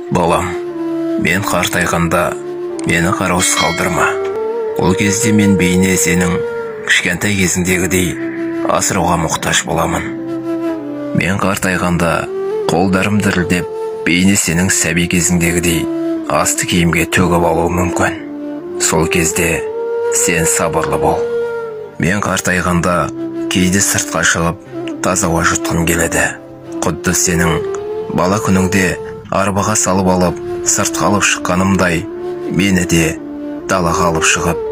Балам, мен қартайғанда мені қараусыз қалдырма. Ол кезде мен бейне сенің кішкентай кезіңдегідей асыруға мұқтаж боламын. Мен қартайғанда қолдарым дірілдеп, бейне сенің сәби кезіңдегідей асты киімге төгіп алуы мүмкін. Сол кезде сен сабырлы бол. Мен қартайғанда кейде сыртқа шығып, таза ауа жұтқым келеді. Құдды сенің бала күніңде арбаға салып алып, сыртқа алып шыққанымдай, мені де далаға алып шығып,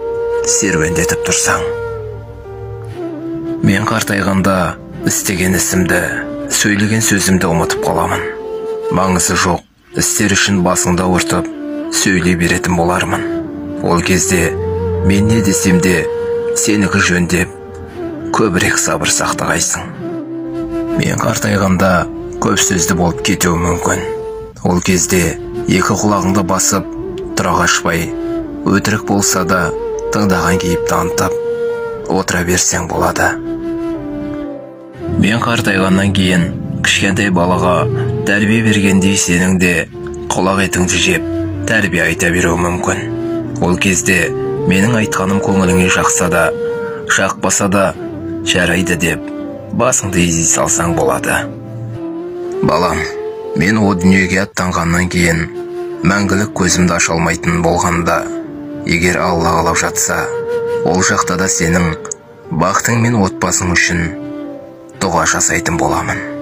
серуендетіп тұрсаң. Мен қартайғанда істеген ісімді, сөйлеген сөзімді ұмытып қаламын. Маңызы жоқ істер үшін басыңды ауыртып, сөйлей беретін болармын. Ол кезде мен не десем де сенікі жөндеп, көбірек сабыр сақтағайсың. Мен қартайғанда көп сөзді болып кетуі мүмкін. Ол кезде екі құлағыңды басып, тұра қашпай, өтірік болса да тыңдаған кейіп танытып, отыра берсең болады. Мен қартайғаннан кейін кішкентай балаға тәрбие бергендей сенің де құлақ етіңді жеп, тәрбие айта беруі мүмкін. Ол кезде менің айтқаным көңіліңе жақса да, жақпаса да жарайды деп, басыңды изей салсаң болады. Балам, мен о дүниеге аттанғаннан кейін мәңгілік көзімді аша алмайтын болғанда, егер Алла қалап жатса, ол жақта да сенің бақытың мен отбасың үшін дұға жасайтын боламын.